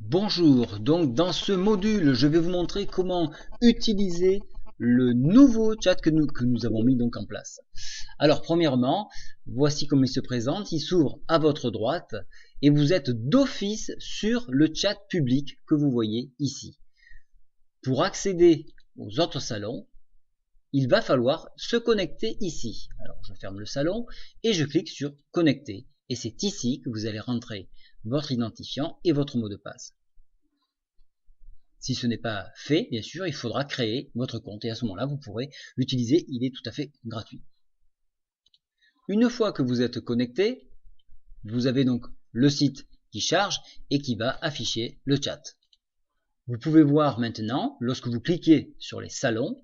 Bonjour, donc dans ce module, je vais vous montrer comment utiliser le nouveau chat que nous avons mis donc en place. Alors premièrement, voici comment il se présente, il s'ouvre à votre droite et vous êtes d'office sur le chat public que vous voyez ici. Pour accéder aux autres salons, il va falloir se connecter ici. Alors je ferme le salon et je clique sur connecter et c'est ici que vous allez rentrer votre identifiant et votre mot de passe. Si ce n'est pas fait, bien sûr, il faudra créer votre compte et à ce moment-là, vous pourrez l'utiliser. Il est tout à fait gratuit. Une fois que vous êtes connecté, vous avez donc le site qui charge et qui va afficher le chat. Vous pouvez voir maintenant, lorsque vous cliquez sur les salons,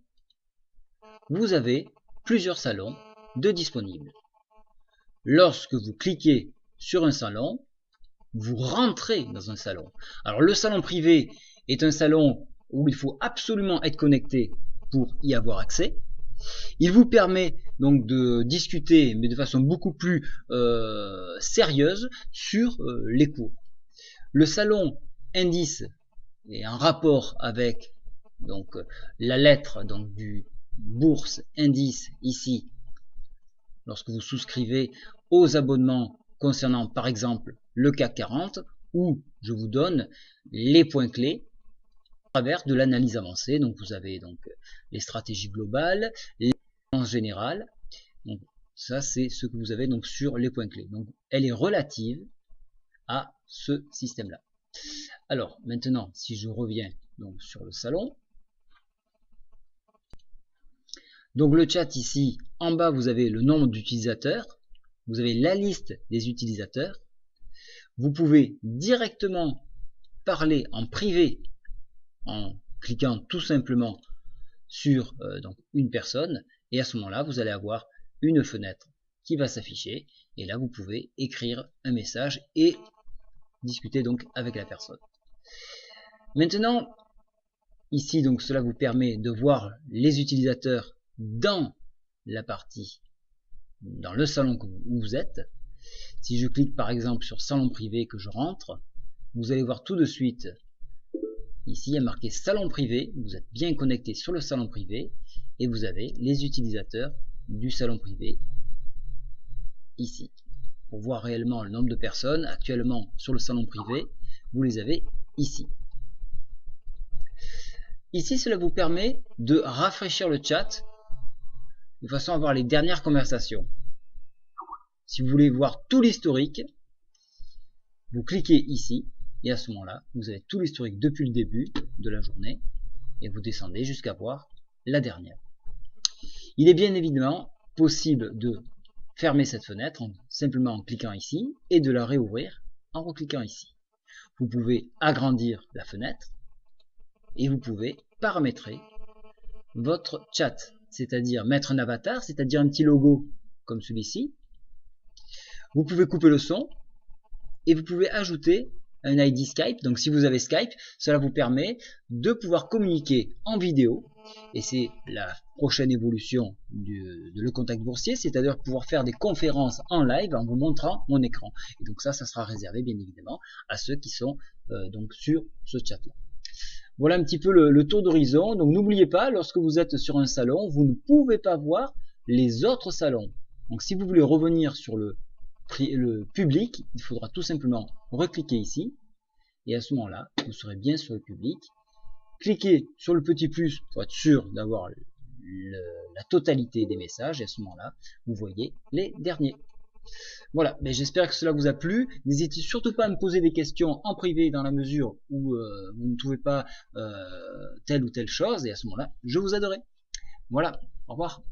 vous avez plusieurs salons de disponibles. Lorsque vous cliquez sur un salon, vous rentrez dans un salon. Alors le salon privé est un salon où il faut absolument être connecté pour y avoir accès. Il vous permet donc de discuter, mais de façon beaucoup plus sérieuse, sur les cours. Le salon indice est en rapport avec donc la lettre donc du bourse indice ici, lorsque vous souscrivez aux abonnements concernant par exemple le CAC 40, où je vous donne les points clés à travers de l'analyse avancée. Donc vous avez donc les stratégies globales, les tendances générales. Donc ça c'est ce que vous avez donc sur les points clés. Donc elle est relative à ce système-là. Alors maintenant, si je reviens donc sur le salon, donc le chat ici, en bas vous avez le nombre d'utilisateurs, vous avez la liste des utilisateurs. Vous pouvez directement parler en privé en cliquant tout simplement sur donc une personne et à ce moment-là vous allez avoir une fenêtre qui va s'afficher et là vous pouvez écrire un message et discuter donc avec la personne. Maintenant ici donc cela vous permet de voir les utilisateurs dans la partie, dans le salon où vous êtes. Si je clique par exemple sur salon privé que je rentre, vous allez voir tout de suite ici il y a marqué salon privé, vous êtes bien connecté sur le salon privé et vous avez les utilisateurs du salon privé ici. Pour voir réellement le nombre de personnes actuellement sur le salon privé, vous les avez ici. Ici cela vous permet de rafraîchir le chat de façon à voir les dernières conversations. Si vous voulez voir tout l'historique, vous cliquez ici et à ce moment-là, vous avez tout l'historique depuis le début de la journée et vous descendez jusqu'à voir la dernière. Il est bien évidemment possible de fermer cette fenêtre simplement en cliquant ici et de la réouvrir en recliquant ici. Vous pouvez agrandir la fenêtre et vous pouvez paramétrer votre chat, c'est-à-dire mettre un avatar, c'est-à-dire un petit logo comme celui-ci. Vous pouvez couper le son et vous pouvez ajouter un ID Skype. Donc si vous avez Skype, cela vous permet de pouvoir communiquer en vidéo et c'est la prochaine évolution de le contact boursier, c'est-à-dire pouvoir faire des conférences en live en vous montrant mon écran. Et donc ça sera réservé bien évidemment à ceux qui sont donc sur ce chat là. Voilà un petit peu le tour d'horizon. Donc n'oubliez pas, lorsque vous êtes sur un salon, vous ne pouvez pas voir les autres salons. Donc si vous voulez revenir sur le public, il faudra tout simplement recliquer ici et à ce moment-là, vous serez bien sur le public. Cliquez sur le petit plus pour être sûr d'avoir la totalité des messages et à ce moment-là, vous voyez les derniers. Voilà, mais j'espère que cela vous a plu. N'hésitez surtout pas à me poser des questions en privé dans la mesure où vous ne trouvez pas telle ou telle chose et à ce moment-là, je vous aiderai. Voilà, au revoir.